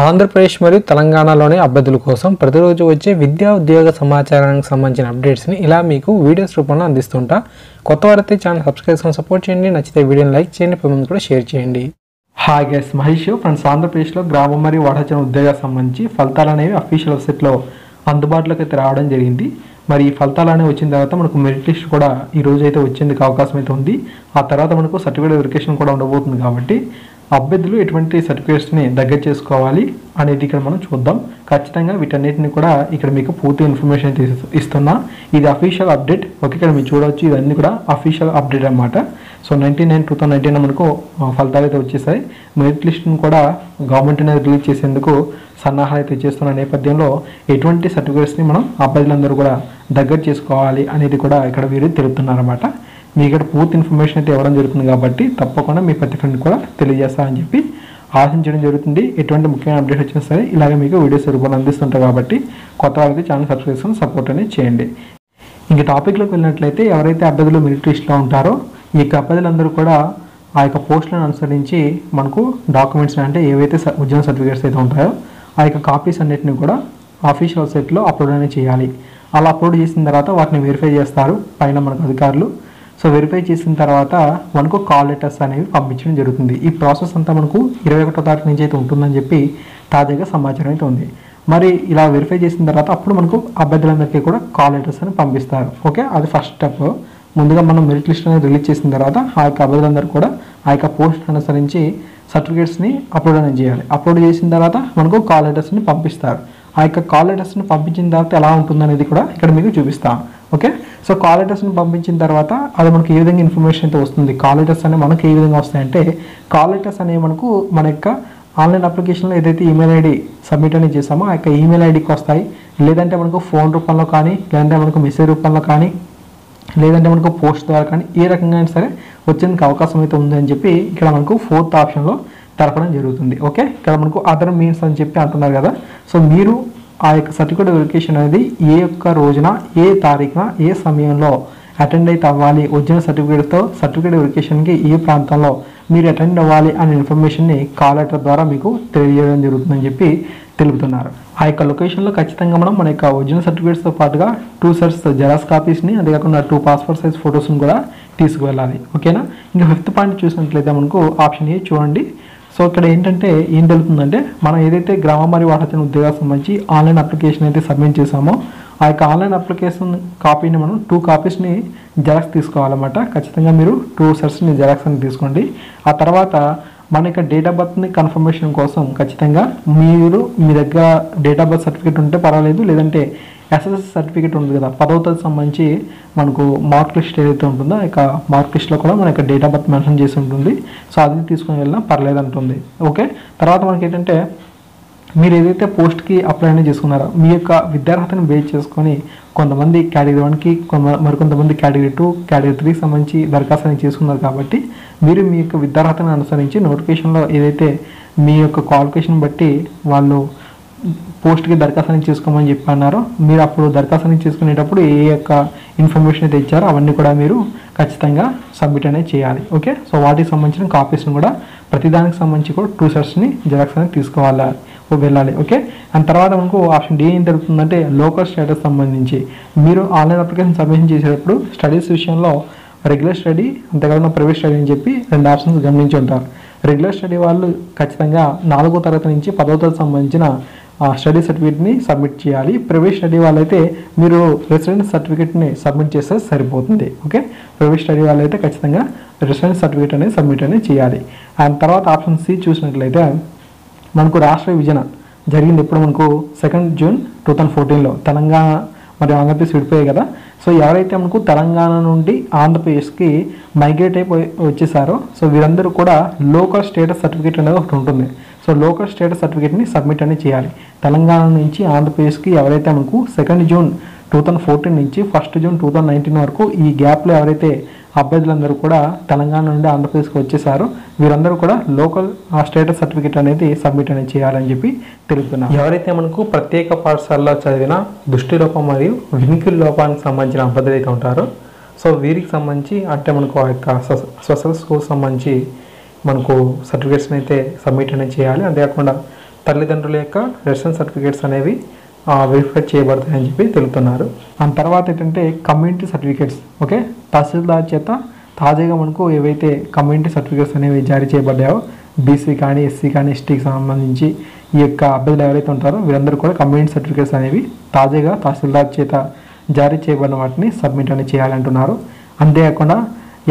ఆంధ్రప్రదేశ్ మరియు తెలంగాణలోని అభ్యర్థుల కోసం ప్రతిరోజు వచ్చే విద్యా ఉద్యోగ సమాచారానికి సంబంధించిన అప్డేట్స్ని ఇలా మీకు వీడియోస్ రూపంలో అందిస్తుంటా. కొత్త వారైతే ఛానల్ సబ్స్క్రైబ్ చేసుకొని సపోర్ట్ చేయండి. నచ్చితే వీడియోని లైక్ చేయండి, పది మంది కూడా షేర్ చేయండి. Hi guys, Mahesh friends. ఆంధ్రప్రదేశ్లో గ్రామం మరియు వాటాచరణ ఉద్యోగాలకు సంబంధించి ఫలితాలు అనేవి అఫీషియల్ వెబ్సైట్లో అందుబాటులోకి అయితే రావడం జరిగింది. మరి ఈ ఫలితాలు అనేవి వచ్చిన తర్వాత మనకు మెరిట్ లిస్ట్ కూడా ఈ రోజు అయితే వచ్చేందుకు అవకాశం అయితే ఉంది. ఆ తర్వాత మనకు సర్టిఫికేట్ వెరిఫికేషన్ కూడా ఉండబోతుంది. కాబట్టి అభ్యర్థులు ఎటువంటి సర్టిఫికేట్స్ని దగ్గర చేసుకోవాలి అనేది ఇక్కడ మనం చూద్దాం. ఖచ్చితంగా వీటన్నిటిని కూడా ఇక్కడ మీకు పూర్తి ఇన్ఫర్మేషన్ అయితే ఇస్తున్నా. ఇది అఫీషియల్ అప్డేట్. ఓకే, ఇక్కడ మీరు చూడవచ్చు, ఇవన్నీ కూడా అఫీషియల్ అప్డేట్ అన్నమాట. సో 2019 మనకు ఫలితాలు అయితే వచ్చేసాయి. మెరిట్ లిస్ట్ని కూడా గవర్నమెంట్ అనేది రిలీజ్ చేసేందుకు సన్నాహాలు అయితే చేస్తున్న నేపథ్యంలో ఎటువంటి సర్టిఫికేట్స్ని మనం అభ్యర్థులందరూ కూడా దగ్గర చేసుకోవాలి అనేది కూడా ఇక్కడ వీరు తెలుపుతున్నారన్నమాట. మీ ఇక్కడ పూర్తి ఇన్ఫర్మేషన్ అయితే ఇవ్వడం జరుగుతుంది. కాబట్టి తప్పకుండా మీ ప్రతి ఫ్రెండ్ కూడా తెలియజేస్తారని చెప్పి ఆశించడం జరుగుతుంది. ఎటువంటి ముఖ్యమైన అప్డేట్ వచ్చినా సరే ఇలాగే మీకు వీడియోస్ రూపంలో అందిస్తుంటారు. కాబట్టి కొత్త వాళ్ళకి ఛానల్ సబ్స్క్రైబ్ చేసుకొని సపోర్ట్ అనేది చేయండి. ఇంక టాపిక్లోకి వెళ్ళినట్లయితే ఎవరైతే అభ్యర్థులు మెరిట్ లిస్ట్లో ఉంటారో ఈ యొక్క అభ్యర్థులందరూ కూడా ఆ యొక్క పోస్టులను అనుసరించి మనకు డాక్యుమెంట్స్ అంటే ఏవైతే ఉద్యోగ సర్టిఫికేట్స్ అయితే ఉంటాయో ఆ యొక్క కాపీస్ అన్నిటిని కూడా ఆఫీషియల్ వెబ్సైట్లో అప్లోడ్ అనేది చేయాలి. అలా అప్లోడ్ చేసిన తర్వాత వాటిని వెరిఫై చేస్తారు పైన మనకు అధికారులు. సో వెరిఫై చేసిన తర్వాత మనకు కాల్ లెటర్స్ అనేవి పంపించడం జరుగుతుంది. ఈ ప్రాసెస్ అంతా మనకు 21వ తారీఖు నుంచి అయితే ఉంటుందని చెప్పి తాజాగా సమాచారం అయితే ఉంది. మరి ఇలా వెరిఫై చేసిన తర్వాత అప్పుడు మనకు అభ్యర్థులందరికీ కూడా కాల్ లెటర్స్ అని పంపిస్తారు. ఓకే, అది ఫస్ట్ స్టెప్. ముందుగా మనం మెరిట్ లిస్ట్ అనేది రిలీజ్ చేసిన తర్వాత ఆ యొక్క అభ్యర్థులందరూ కూడా ఆ యొక్క పోస్ట్ అనుసరించి సర్టిఫికేట్స్ని అప్లోడ్ అనేది చేయాలి. అప్లోడ్ చేసిన తర్వాత మనకు కాల్ లెటర్స్ని పంపిస్తారు. ఆ యొక్క కాల్ లెటర్స్ని పంపించిన తర్వాత ఎలా ఉంటుందనేది కూడా ఇక్కడ మీకు చూపిస్తాం. ఓకే, సో కాల్ లెటర్స్ని పంపించిన తర్వాత అది మనకి ఏ విధంగా ఇన్ఫర్మేషన్ అయితే వస్తుంది. కాల్ లెటర్స్ అనేవి మనకి ఏ విధంగా వస్తాయంటే కాల్ లెటర్స్ అనేవి మనకు మన యొక్క ఆన్లైన్ అప్లికేషన్లో ఏదైతే ఈమెయిల్ ఐడి సబ్మిట్ అనేది చేసామో ఆ యొక్క ఈమెయిల్ ఐడికి వస్తాయి. లేదంటే మనకు ఫోన్ రూపంలో కానీ, లేదంటే మనకు మెసేజ్ రూపంలో కానీ, లేదంటే మనకు పోస్ట్ ద్వారా కానీ ఏ రకంగా అయినా సరే వచ్చేందుకు అవకాశం అయితే ఉందని చెప్పి ఇక్కడ మనకు 4th ఆప్షన్లో తెలపడం జరుగుతుంది. ఓకే, ఇక్కడ మనకు అదర్ మీన్స్ అని చెప్పి అంటున్నారు కదా. సో మీరు ఆ యొక్క సర్టిఫికేట్ వెరిఫికేషన్ అనేది ఏ యొక్క రోజున, ఏ తారీఖున, ఏ సమయంలో అటెండ్ అయితే అవ్వాలి, ఒరిజినల్ సర్టిఫికేట్తో సర్టిఫికేట్ వెరిఫికేషన్కి ఏ ప్రాంతంలో మీరు అటెండ్ అవ్వాలి అనే ఇన్ఫర్మేషన్ని కాల్ లెటర్ ద్వారా మీకు తెలియజేయడం జరుగుతుందని చెప్పి తెలుపుతున్నారు. ఆ యొక్క లొకేషన్లో ఖచ్చితంగా మనం మన యొక్క ఒరిజినల్ సర్టిఫికేట్స్తో పాటుగా 2 సెట్స్ జెరాక్స్ కాపీస్ని, అంతేకాకుండా 2 పాస్పోర్ట్ సైజ్ ఫొటోస్ని కూడా తీసుకువెళ్ళాలి. ఓకేనా. ఇంకా 5th పాయింట్ చూసినట్లయితే మనకు ఆప్షన్ ఏ చూడండి. సో ఇక్కడ ఏంటంటే ఏం తెలుపుతుందంటే మనం ఏదైతే గ్రామ మరియు వాటాచరణ ఉద్యోగాలకు సంబంధించి ఆన్లైన్ అప్లికేషన్ అయితే సబ్మిట్ చేసామో ఆ యొక్క ఆన్లైన్ అప్లికేషన్ కాపీని మనం 2 కాపీస్ని జెరాక్స్ తీసుకోవాలన్నమాట. ఖచ్చితంగా మీరు 2 సెట్స్ని జెరాక్స్ అని తీసుకోండి. ఆ తర్వాత మన యొక్క డేట్ ఆఫ్ బర్త్ని కన్ఫర్మేషన్ కోసం ఖచ్చితంగా మీరు మీ దగ్గర డేట్ ఆఫ్ బర్త్ సర్టిఫికేట్ ఉంటే పర్వాలేదు, లేదంటే ఎస్ఎస్ఎస్ సర్టిఫికేట్ ఉంది కదా 10వ తరగతి సంబంధించి మనకు మార్క్ లిస్ట్ ఏదైతే ఉంటుందో ఆ యొక్క మార్క్ లిస్ట్లో కూడా మన యొక్క డేట్ ఆఫ్ బర్త్ మెన్షన్ చేసి ఉంటుంది. సో అది తీసుకుని వెళ్ళినా పర్లేదు అంటుంది. ఓకే, తర్వాత మనకి ఏంటంటే మీరు ఏదైతే పోస్ట్కి అప్లై అనేది చేసుకున్నారో మీ యొక్క విద్యార్హతను బేస్ చేసుకొని కొంతమంది కేటగిరీ 1కి, మరికొంతమంది కేటగిరీ 2, కేటగిరీ 3కి సంబంధించి దరఖాస్తు అనేది చేసుకున్నారు. కాబట్టి మీరు మీ యొక్క విద్యార్హతను అనుసరించి నోటిఫికేషన్లో ఏదైతే మీ యొక్క క్వాలిఫికేషన్ బట్టి వాళ్ళు పోస్ట్కి దరఖాస్తు చేసుకోమని చెప్పి అన్నారో మీరు అప్పుడు దరఖాస్తు చేసుకునేటప్పుడు ఏ యొక్క ఇన్ఫర్మేషన్ అయితే ఇచ్చారో అవన్నీ కూడా మీరు ఖచ్చితంగా సబ్మిట్ అనేది చేయాలి. ఓకే, సో వాటికి సంబంధించిన కాపీస్ని కూడా ప్రతిదానికి సంబంధించి కూడా 2 సెట్స్ని జెరాక్స్ అనేది తీసుకోవాలి, వెళ్ళాలి. ఓకే, అండ్ తర్వాత మనకు ఆప్షన్ డి ఏం జరుగుతుందంటే లోకల్ స్టేటస్ సంబంధించి మీరు ఆన్లైన్ అప్లికేషన్ సబ్మిషన్ చేసేటప్పుడు స్టడీస్ విషయంలో రెగ్యులర్ స్టడీ, అంతేకాకుండా ప్రైవేట్ స్టడీ అని చెప్పి 2 ఆప్షన్స్ గమనించి ఉంటారు. రెగ్యులర్ స్టడీ వాళ్ళు ఖచ్చితంగా 4వ తరగతి నుంచి 10వ తరగతి సంబంధించిన స్టడీ సర్టిఫికేట్ని సబ్మిట్ చేయాలి. ప్రైవేట్ స్టడీ వాళ్ళైతే మీరు రెసిడెన్స్ సర్టిఫికేట్ని సబ్మిట్ చేస్తే సరిపోతుంది. ఓకే, ప్రైవేట్ స్టడీ వాళ్ళైతే ఖచ్చితంగా రెసిడెన్స్ సర్టిఫికేట్ అనేది సబ్మిట్ అనేది చేయాలి. అండ్ తర్వాత ఆప్షన్ సి చూసినట్లయితే మనకు రాష్ట్ర విభజన జరిగింది ఎప్పుడు మనకు 2nd జూన్ 2014లో తెలంగాణ మరియు ఆంధ్రప్రదేశ్ విడిపోయాయి కదా. సో ఎవరైతే మనకు తెలంగాణ నుండి ఆంధ్రప్రదేశ్కి మైగ్రేట్ అయిపోయి వచ్చేసారో సో వీరందరూ కూడా లోకల్ స్టేటస్ సర్టిఫికేట్ అనేది ఒకటి ఉంటుంది. సో లోకల్ స్టేటస్ సర్టిఫికేట్ని సబ్మిట్ అనేది చేయాలి. తెలంగాణ నుంచి ఆంధ్రప్రదేశ్కి ఎవరైతే మనకు 2nd జూన్ 2014 నుంచి 1st జూన్ 2019 వరకు ఈ గ్యాప్లో ఎవరైతే అభ్యర్థులందరూ కూడా తెలంగాణ నుండి ఆంధ్రప్రదేశ్కి వచ్చేసారో వీరందరూ కూడా లోకల్ స్టేటస్ సర్టిఫికేట్ అనేది సబ్మిట్ అనేది చేయాలని చెప్పి తెలుపుతున్నారు. ఎవరైతే మనకు ప్రత్యేక పాఠశాలలో చదివిన దృష్టి లోపం మరియు వినికిడి లోపానికి సంబంధించిన అభ్యర్థులు అయితే ఉంటారో సో వీరికి సంబంధించి అంటే మనకు ఆ యొక్క స్పెషల్ స్కూల్ సంబంధించి మనకు సర్టిఫికేట్స్ని అయితే సబ్మిట్ అనేది చేయాలి. అంతేకాకుండా తల్లిదండ్రుల యొక్క రెసిడెన్స్ సర్టిఫికేట్స్ అనేవి వెరిఫై చేయబడతాయని చెప్పి తెలుపుతున్నారు. దాని తర్వాత ఏంటంటే కమ్యూనిటీ సర్టిఫికేట్స్. ఓకే, తహసీల్దార్ చేత తాజాగా మనకు ఏవైతే కమ్యూనిటీ సర్టిఫికేట్స్ అనేవి జారీ చేయబడ్డాయో బీసీ కానీ ఎస్సీ కానీ ఎస్టీకి సంబంధించి ఈ యొక్క అభ్యర్థులు ఎవరైతే ఉంటారో వీరందరూ కూడా కమ్యూనిటీ సర్టిఫికేట్స్ అనేవి తాజాగా తహసీల్దార్ చేత జారీ చేయబడిన వాటిని సబ్మిట్ అనేది చేయాలంటున్నారు. అంతేకాకుండా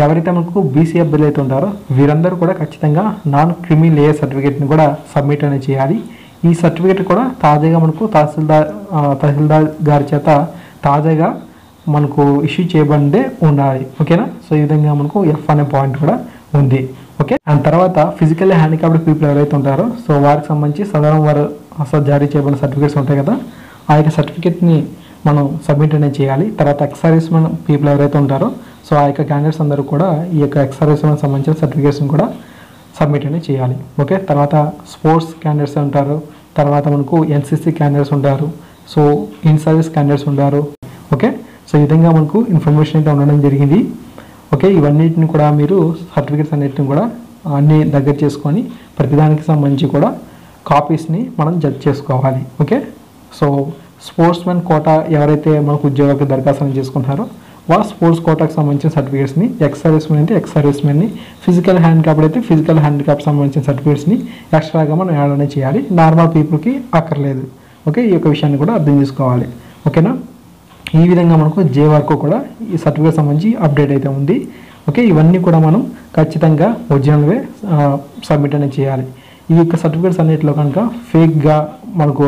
ఎవరైతే మనకు బీసీ అభ్యర్థులు అయితే ఉంటారో వీరందరూ కూడా ఖచ్చితంగా నాన్ క్రిమి లేయర్ సర్టిఫికేట్ని కూడా సబ్మిట్ అనేది చేయాలి. ఈ సర్టిఫికేట్ కూడా తాజాగా మనకు తహసీల్దార్ గారి చేత తాజాగా మనకు ఇష్యూ చేయబడిందే ఉండాలి. ఓకేనా, సో ఈ విధంగా మనకు ఎఫ్ అనే పాయింట్ కూడా ఉంది. ఓకే, అండ్ తర్వాత ఫిజికల్లీ హ్యాండిక్యాప్డ్ పీపుల్ ఎవరైతే ఉంటారో సో వారికి సంబంధించి సాధారణ వారు అసలు జారీ చేయబడిన సర్టిఫికేట్స్ ఉంటాయి కదా, ఆ యొక్క సర్టిఫికేట్ని మనం సబ్మిట్ అనేది చేయాలి. తర్వాత ఎక్స్-సర్వీస్మెన్ పీపుల్ ఎవరైతే ఉంటారో సో ఆ యొక్క క్యాండిడేట్స్ అందరూ కూడా ఈ యొక్క ఎక్స్-సర్వీస్మెన్ సంబంధించిన సర్టిఫికేట్స్ని కూడా సబ్మిట్ అనేది చేయాలి. ఓకే, తర్వాత స్పోర్ట్స్ క్యాండిడేట్స్ ఉంటారు, తర్వాత మనకు ఎన్సీసీ క్యాండిడేట్స్ ఉంటారు, సో ఇన్ సర్వీస్ క్యాండిడేట్స్ ఉంటారు. ఓకే, సో ఈ విధంగా మనకు ఇన్ఫర్మేషన్ అయితే ఉండడం జరిగింది. ఓకే, ఇవన్నిటిని కూడా మీరు సర్టిఫికేట్స్ అన్నిటిని కూడా అన్నీ దగ్గర చేసుకొని ప్రతిదానికి సంబంధించి కూడా కాపీస్ని మనం జడ్జ్ చేసుకోవాలి. ఓకే, సో స్పోర్ట్స్మెన్ కోటా ఎవరైతే మనకు ఉద్యోగాలకు దరఖాస్తు చేసుకుంటారో వాళ్ళు స్పోర్ట్స్ కోటాకు సంబంధించిన సర్టిఫికేట్స్ని, ఎక్స్-సర్వీస్మెన్ అయితే ఎక్స్-సర్వీస్మెన్ని, ఫిజికల్ హ్యాండిక్యాప్డ్ అయితే ఫిజికల్ హ్యాండిక్యాప్ సంబంధించిన సర్టిఫికేట్స్ని ఎక్స్ట్రాగా మనం యాడ్ అనేది చేయాలి. నార్మల్ పీపుల్కి అక్కర్లేదు. ఓకే, ఈ యొక్క విషయాన్ని కూడా అర్థం చేసుకోవాలి. ఓకేనా, ఈ విధంగా మనకు జే వరకు కూడా ఈ సర్టిఫికేట్ సంబంధించి అప్డేట్ అయితే ఉంది. ఓకే, ఇవన్నీ కూడా మనం ఖచ్చితంగా ఒరిజినల్వే సబ్మిట్ అనేది చేయాలి. ఈ యొక్క సర్టిఫికేట్స్ అన్నిటిలో కనుక ఫేక్గా మనకు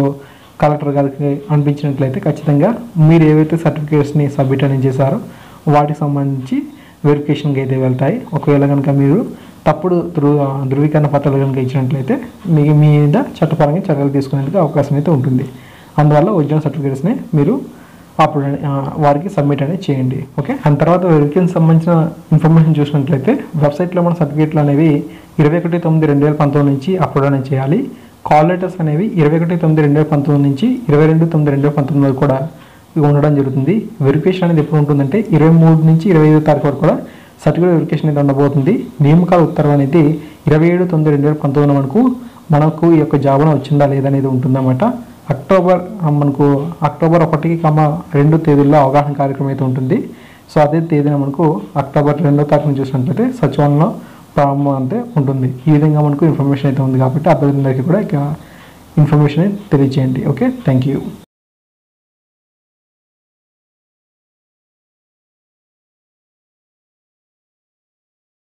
కలెక్టర్ గారికి అనిపించినట్లయితే ఖచ్చితంగా మీరు ఏవైతే సర్టిఫికేట్స్ని సబ్మిట్ అనేది చేశారో వాటికి సంబంధించి వెరిఫికేషన్కి అయితే వెళ్తాయి. ఒకవేళ కనుక మీరు తప్పుడు ధృవీకరణ పత్రాలు కనుక ఇచ్చినట్లయితే మీ మీద చట్టపరంగా చర్యలు తీసుకునేందుకు అవకాశం అయితే ఉంటుంది. అందువల్ల ఒరిజినల్ సర్టిఫికేట్స్ని మీరు అప్పుడు వారికి సబ్మిట్ అనేది చేయండి. ఓకే, దాని తర్వాత వెరిఫికేషన్ సంబంధించిన ఇన్ఫర్మేషన్ చూసినట్లయితే వెబ్సైట్లో మన సర్టిఫికేట్లు అనేవి 21/9/2019 నుంచి అప్లోడ్ అనేది చేయాలి. కాల్ లెటర్స్ అనేవి 21/9/2019 నుంచి 22/9/2019 వరకు కూడా ఉండడం జరుగుతుంది. వెరిఫికేషన్ అనేది ఎప్పుడు ఉంటుందంటే 23 నుంచి 25 తారీఖు వరకు కూడా సర్టిఫికేట్ వెరిఫికేషన్ అయితే ఉండబోతుంది. నియామకాల ఉత్తర్వు అనేది 27/9/2019 మనకు ఈ యొక్క జాబున వచ్చిందా లేదనేది ఉంటుందన్నమాట. అక్టోబర్ 1-2 తేదీల్లో అవగాహన కార్యక్రమం అయితే ఉంటుంది. సో అదే తేదీన మనకు అక్టోబర్ 2వ తారీఖున చూసినట్లయితే సచివాలయంలో ప్రారంభం అంటే ఉంటుంది. ఈ విధంగా మనకు ఇన్ఫర్మేషన్ అయితే ఉంది కాబట్టి అభ్యర్థులందరికీ కూడా ఇక ఇన్ఫర్మేషన్ తెలియజేయండి. Okay, thank you.